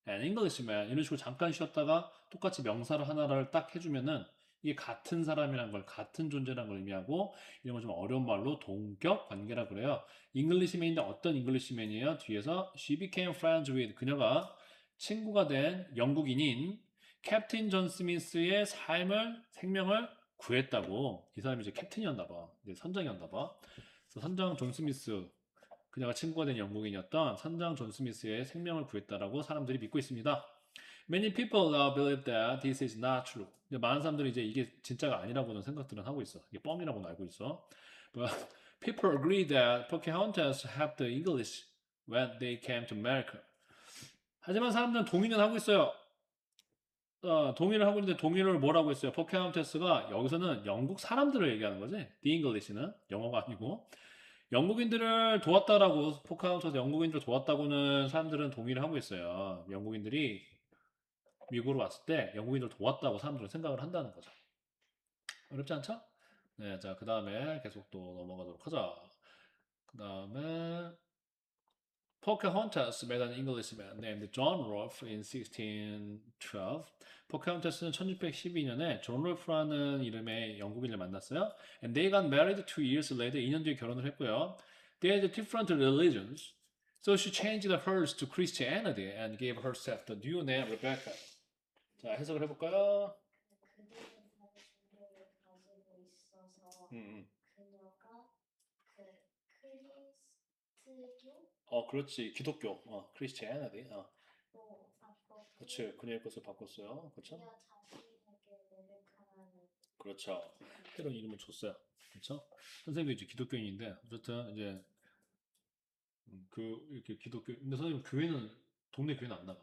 and Englishman 이런 식으로 잠깐 쉬었다가 똑같이 명사를 하나를 딱 해주면은 이게 같은 사람이란 걸, 같은 존재란 걸 의미하고 이런 거 좀 어려운 말로 동격 관계라 그래요. 잉글리시맨인데 어떤 잉글리시맨이에요? 뒤에서 she became friends with 그녀가 친구가 된 영국인인 캡틴 존 스미스의 생명을 구했다고. 이 사람이 이제 캡틴이었나 봐. 이제 선장이었나 봐. 그래서 선장 존 스미스 그녀가 친구가 된 영국인이었던 선장 존 스미스의 생명을 구했다라고 사람들이 믿고 있습니다. Many people now believe that this is not true. 근데 많은 사람들이 이제 이게 진짜가 아니라고는 생각들은 하고 있어. 이게 뻥이라고는 알고 있어. But people agree that Pocahontas helped the English when they came to America. 하지만 사람들은 동의는 하고 있어요. 동의를 하고 있는데 동의를 뭐라고 했어요? 포카혼타스가 여기서는 영국 사람들을 얘기하는 거지. The English는 영어가 아니고 영국인들을 도왔다라고 포카혼타스 영국인들을 도왔다고는 사람들은 동의를 하고 있어요. 영국인들이 미국으로 왔을 때 영국인들 도왔다고 사람들은 생각을 한다는 거죠. 어렵지 않죠? 네, 자, 그 다음에 계속 또 넘어가도록 하자. 그 다음에 Pocahontas met an Englishman named John Rolfe in 1612. 포카혼타스는 1612년에 존 롤프라는 이름의 영국인을 만났어요. And they got married 2 years later. 2년 뒤에 결혼을 했고요. They had different religions. So she changed hers to Christianity and gave herself the new name Rebecca. 자, 해석을 해볼까요? 그들은 다른 종교를 가지고 있어서 음. 그녀가 크리스트교 그렇지. 기독교. Christianity. 로 바꿔 그렇지. 그녀의 것을 바꿨어요. 그렇죠? 그녀 자신에게 레베카라는 그렇죠. 새로운 이름을 줬어요. 그렇죠? 선생님도 이제 기독교인인데 어쨌든 이제 이렇게 기독교. 근데 선생님 동네 교회는 안 나가.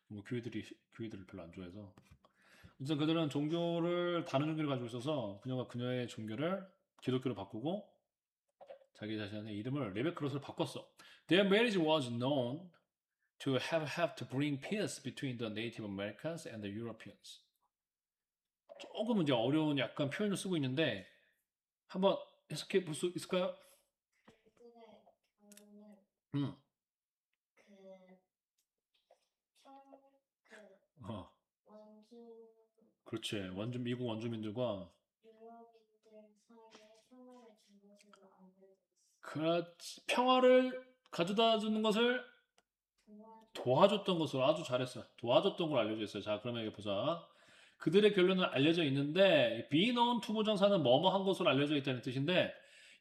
뭐 교회들을 별로 안 좋아해서. 어쨌든 그들은 다른 종교를 가지고 있어서 그녀가 그녀의 종교를 기독교로 바꾸고 자기 자신의 이름을 레베카 롯으로 바꿨어. Their marriage was known to have to bring peace between the Native Americans and the Europeans. 조금 이제 어려운 약간 표현을 쓰고 있는데 한번 해석해 볼 수 있을까요? 그들의 결혼은 음, 그 어, 원주 그렇지. 미국 원주민들과 유럽인들 사이에 평화를 준 것으로 알려져 있어. 그렇지. 평화를 가져다 주는 것을 도와줬던 것으로 아주 잘했어요. 도와줬던 걸 알려져 있어요. 자, 그러면 여기 보자. 그들의 결론은 알려져 있는데 be known to 부정사는 뭐뭐 한 것으로 알려져 있다는 뜻인데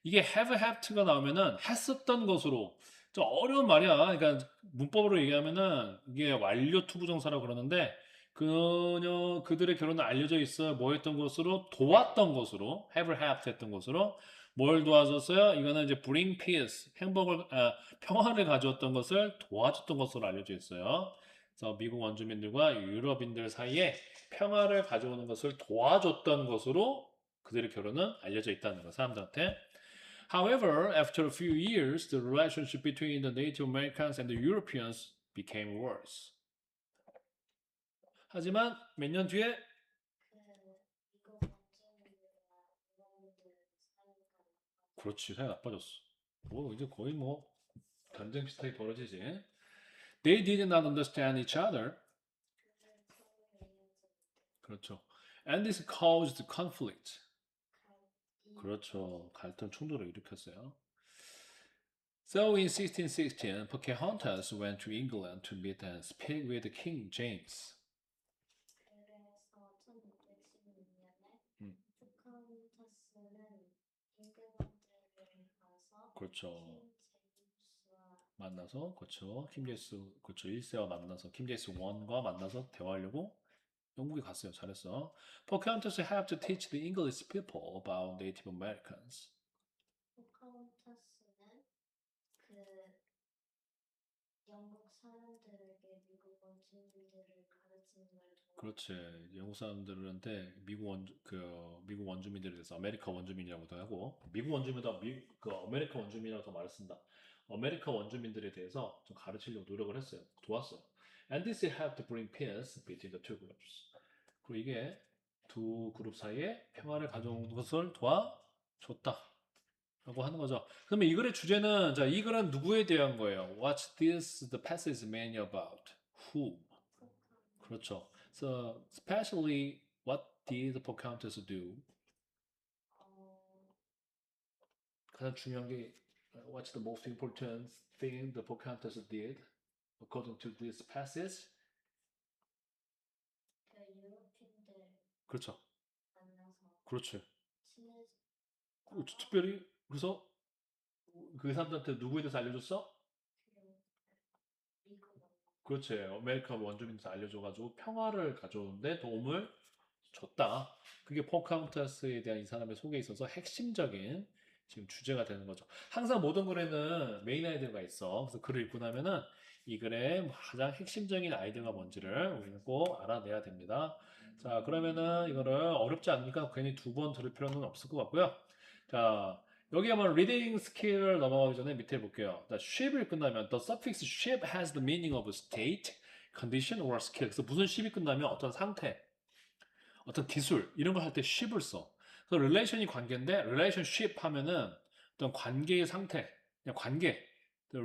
이게 have have to가 나오면은 했었던 것으로 좀 어려운 말이야. 그러니까 문법으로 얘기하면은 이게 완료 to 부정사라고 그러는데 그들의 결론은 알려져 있어요. 뭐 했던 것으로 도왔던 것으로 have helped 했던 것으로 뭘 도와줬어요? 이거는 이제 bring peace 평화를 가져왔던 것을 도와줬던 것으로 알려져 있어요. 그래서 미국 원주민들과 유럽인들 사이에 평화를 가져오는 것을 도와줬던 것으로 그들의 결혼은 알려져 있다는 거 사람들한테. However, after a few years, the relationship between the Native Americans and the Europeans became worse. 하지만 몇 년 뒤에 그 미국 원주민들과 유럽인들 사이가 그렇지 사이가 나빠졌어. 뭐 이제 거의 뭐 전쟁 비슷하게 벌어지지. They did not understand each other. 그들 서로 이해하지 그렇죠. And this caused conflict. 못할 그렇죠. 갈등 충돌을 일으켰어요. So in 1616, Pocahontas went to England to meet and speak with King James. 그래서 1516년에 음. 포카혼타스는 잉글랜드를 가서 그렇죠. 킹 제임스와 만나서 그렇죠. 킴 제이스 그렇죠. 1세와 만나서 킴 제이스 1과 만나서 대화하려고 영국에 갔어요. 잘했어. Pocahontas had to teach the English people about Native Americans. 포카혼타스는 그 영국 사람들에게 미국 원주민들을 가르치는 걸 도와. 그렇지. 영국 사람들한테 미국 원주민들에 대해서 아메리카 원주민이라고도 하고 미국 원주민보다 아메리카 원주민이라고 더 말을 쓴다. 아메리카 원주민들에 대해서 좀 가르치려고 노력을 했어요. 도왔어요. And this helped to bring peace between the two groups. 그리고 이게 두 그룹 사이에 평화를 가져온 것을 도와줬다. 라고 하는 거죠. 그러면 이 글의 주제는 자, 이 글은 누구에 대한 거예요? What's the passage mainly about? Who? 그렇죠. So, especially what did Pocahontas do? 가장 중요한 게 What's the most important thing the Pocahontas did according to this passage? 그 유럽인들 그렇죠. 만나서 그렇지. 친해지고 특별히 그래서 그 사람들한테 누구에 대해서 알려줬어? 미국 원주민 그렇지. 아메리카 원주민한테 알려줘가지고 평화를 가져오는데 도움을 줬다. 그게 포카운타스에 대한 이 사람의 속에 있어서 핵심적인 지금 주제가 되는 거죠. 항상 모든 글에는 메인 아이디어가 있어. 그래서 글을 읽고 나면은 이 글의 가장 핵심적인 아이디어가 뭔지를 우리는 꼭 알아내야 됩니다. 자, 그러면은 이거를 어렵지 않으니까 괜히 두 번 들을 필요는 없을 것 같고요. 자, 여기 한번 리딩 스킬을 넘어가기 전에 밑에 볼게요. 자, ship이 끝나면 the suffix ship has the meaning of state, condition, or skill. 그래서 무슨 ship이 끝나면 어떤 상태, 어떤 기술 이런 걸 할 때 ship을 써. 그래서 relation이 관계인데 relationship 하면은 어떤 관계의 상태, 그냥 관계. The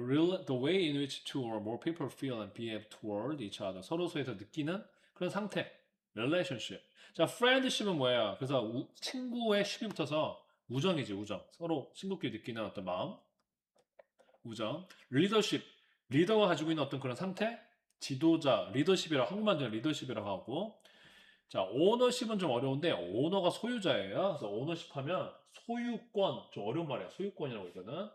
way in which two or more people feel and behave toward each other. 서로 사이에서 느끼는 그런 상태. relationship. 자, friendship은 뭐야? 그래서 친구의 ship이 붙어서 우정이지, 우정. 서로 친구끼리 느끼는 어떤 마음. 우정. leadership. 리더가 가지고 있는 어떤 그런 상태. 지도자. 리더십이라고, 한국말 되는 리더십이라고 하고. 자, ownership은 좀 어려운데, 오너가 소유자예요. 그래서 ownership 하면 소유권. 좀 어려운 말이야. 소유권이라고 이거는.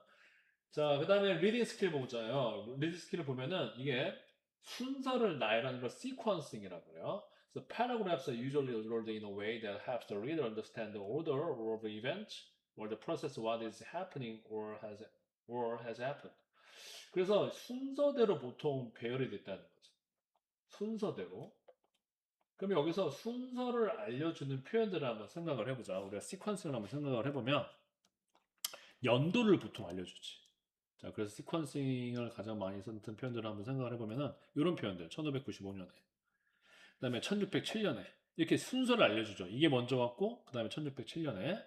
자, 그 다음에 리딩 스킬 보자요. 리딩 스킬을 보면은 이게 순서를 나열하는 걸 sequencing이라고 그래요. So paragraphs are usually ordered in a way that helps the reader understand the order of the event or the process what is happening or has happened. 그래서 순서대로 보통 배열이 됐다는 거죠. 순서대로. 그럼 여기서 순서를 알려주는 표현들을 한번 생각을 해보자. 우리가 시퀀스를 한번 생각을 해보면 연도를 보통 알려주지. 자, 그래서 시퀀싱을 가장 많이 썼던 표현들을 한번 생각을 해보면은 이런 표현들 1595년에 그다음에 1607년에 이렇게 순서를 알려주죠. 이게 먼저 왔고 그다음에 1607년에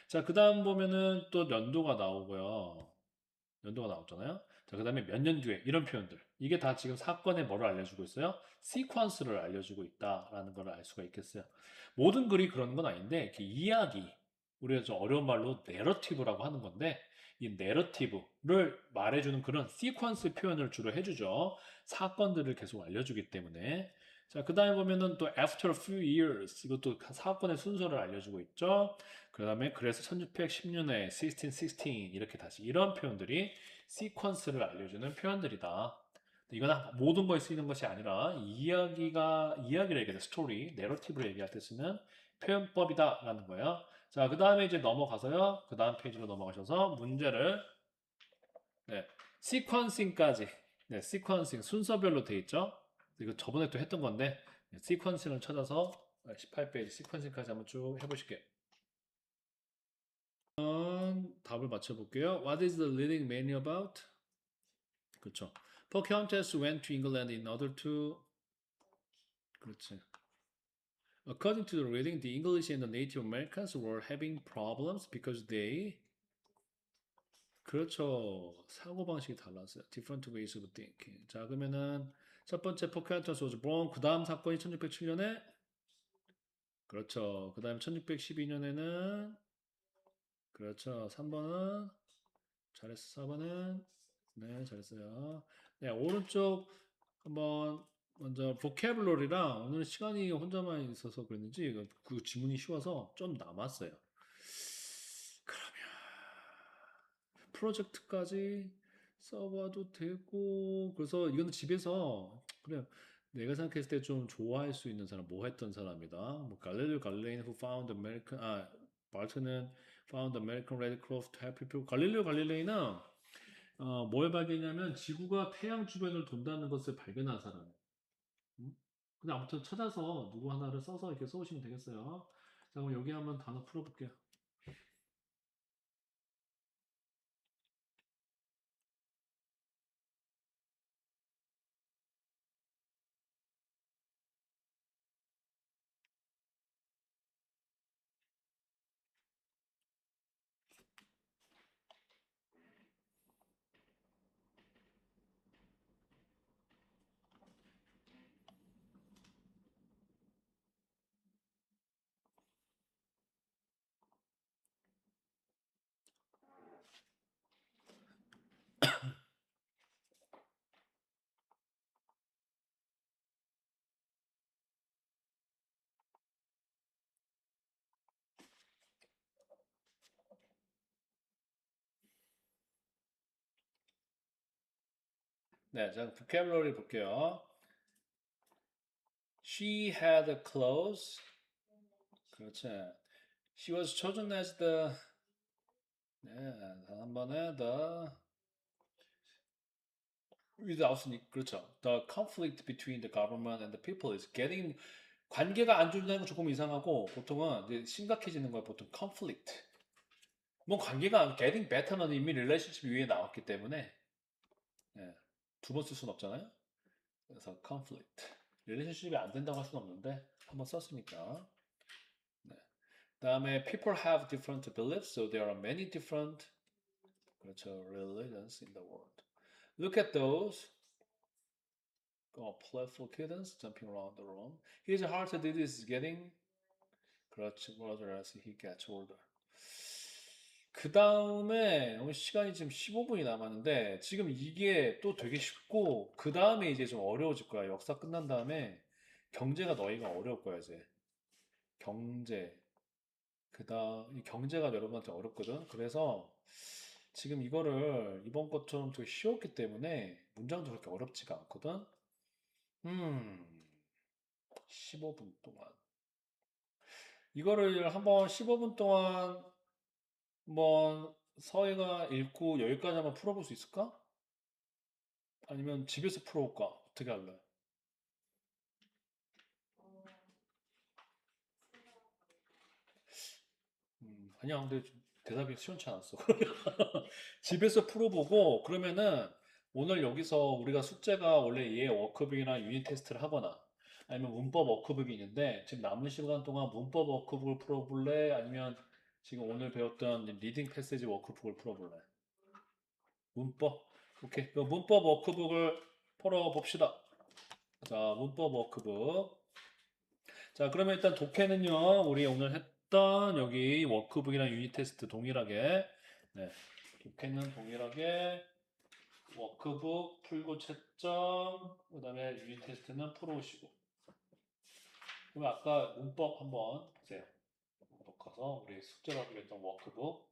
자, 그다음 보면은 또 연도가 나오고요. 연도가 나왔잖아요. 자, 그다음에 몇 년 뒤에 이런 표현들. 이게 다 지금 사건의 뭐를 알려주고 있어요? 시퀀스를 알려주고 있다라는 걸 알 수가 있겠어요. 모든 글이 그런 건 아닌데 이렇게 이야기 우리가 좀 어려운 말로 내러티브라고 하는 건데 이 내러티브를 말해주는 그런 시퀀스 표현을 주로 해주죠. 사건들을 계속 알려주기 때문에 자, 그 다음에 보면은 또 after a few years 이것도 사건의 순서를 알려주고 있죠. 그 다음에 그래서 1610년에 1616 이렇게 다시 이런 표현들이 시퀀스를 알려주는 표현들이다. 이건 모든 거에 쓰이는 것이 아니라 이야기를 얘기할 때 스토리, 내러티브를 얘기할 때 쓰는 표현법이다라는 거예요. 자, 그 다음에 이제 넘어가서요. 그 다음 페이지로 넘어가셔서 문제를 네, 시퀀싱까지 네, 시퀀싱 순서별로 돼 있죠. 이거 저번에 또 했던 건데 네, 시퀀싱을 찾아서 18페이지 시퀀싱까지 한번 쭉 해보실게요. 답을 맞춰볼게요. What is the leading menu about? 그렇죠. Pocahontas went to England in order to 그렇지. According to the reading, the English and the Native Americans were having problems because they 그렇죠. 사고방식이 달랐어요. Different ways of thinking. 자, 그러면은 첫 번째 Pocahontas was born. 그 다음 사건이 1607년에 그렇죠. 그 다음에 1612년에는 그렇죠. 3번은 잘했어. 4번은 네, 잘했어요. 네, 오른쪽 한번 먼저 vocabulary랑 오늘 시간이 혼자만 있어서 그랬는지 그 지문이 쉬워서 좀 남았어요. 그러면 프로젝트까지 써봐도 되고 그래서 이거는 집에서 그래 내가 생각했을 때 좀 좋아할 수 있는 사람 뭐 했던 사람이다. 뭐 갈릴레오 갈릴레이는 who found American 발트는 found American red cloth to help people. 갈릴레오 갈릴레이는 뭘 발견했냐면 지구가 태양 주변을 돈다는 것을 발견한 사람이에요. 근데 아무튼 찾아서 누구 하나를 써서 이렇게 써오시면 되겠어요. 자, 그럼 여기 한번 단어 풀어볼게요. 네, 자, vocabulary 볼게요. She had clothes. 그렇지. She was chosen as the 네, 한 번에 the without 그렇죠. The conflict between the government and the people is getting 관계가 안 좋다는 건 조금 이상하고 보통은 이제 심각해지는 거야 보통 conflict. 뭐 관계가 getting better는 이미 relationship 위에 나왔기 때문에 네, 두 번 쓸 수는 없잖아요. 그래서 conflict. relationship이 안 된다고 할 수는 없는데 한번 썼으니까. 네. 다음에 people have different beliefs, so there are many different 그렇죠 religions in the world. Look at those. Playful kittens jumping around the room. His heart is getting 그렇지 brother as he gets older. 그 다음에 시간이 지금 15분이 남았는데 지금 이게 또 되게 쉽고 그 다음에 이제 좀 어려워질 거야. 역사 끝난 다음에 경제가 너희가 어려울 거야 이제. 경제 이 경제가 여러분한테 어렵거든. 그래서 지금 이거를 이번 것처럼 되게 쉬웠기 때문에 문장도 그렇게 어렵지가 않거든. 15분 동안 이거를 한번 15분 동안 한번 서희가 읽고 여기까지 한번 풀어볼 수 있을까? 아니면 집에서 풀어볼까? 어떻게 할래? 아니야 근데 대답이 시원치 않았어. 집에서 풀어보고 그러면은 오늘 여기서 우리가 숙제가 원래 얘 워크북이나 유닛 테스트를 하거나 아니면 문법 워크북이 있는데 지금 남은 시간 동안 문법 워크북을 풀어볼래? 아니면 지금 오늘 배웠던 리딩 패세지 워크북을 풀어볼래? 문법? 오케이. 그 문법 워크북을 풀어봅시다. 자, 문법 워크북. 자, 그러면 일단 독해는요, 우리 오늘 했던 여기 워크북이랑 유닛 테스트 동일하게, 네, 독해는 동일하게 워크북 풀고 채점, 그 다음에 유닛 테스트는 풀어오시고. 그러면 아까 문법 한번 보세요. 문법 가서 우리 숙제로 하기로 했던 워크북.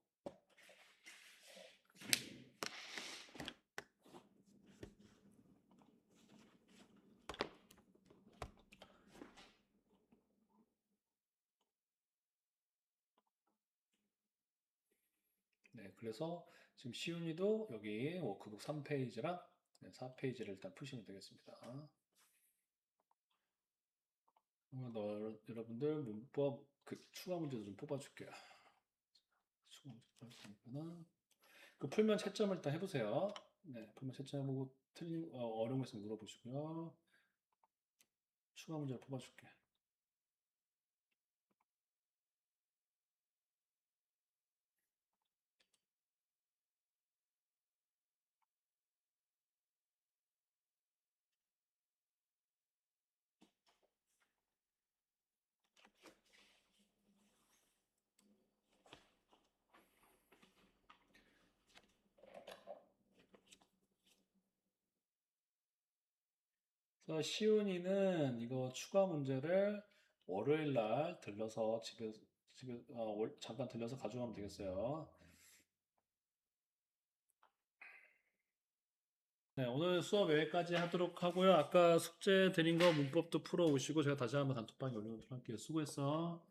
네, 그래서 지금 시윤이도 여기 워크북 3페이지랑 4페이지를 일단 푸시면 되겠습니다. 여러분들 문법 그 추가 문제도 좀 뽑아줄게요. 추가 문제 뽑아주니까는 그 풀면 채점을 일단 해보세요. 네, 풀면 채점해보고 어려운 거 있으면 물어보시고요. 추가 문제를 뽑아줄게. 그래서 시훈이는 이거 추가 문제를 월요일 날 들러서 집에 잠깐 들려서 가져가면 되겠어요. 네, 오늘 수업 여기까지 하도록 하고요. 아까 숙제 드린 거 문법도 풀어 오시고 제가 다시 한번 단톡방에 올려놓도록 할게요. 수고했어.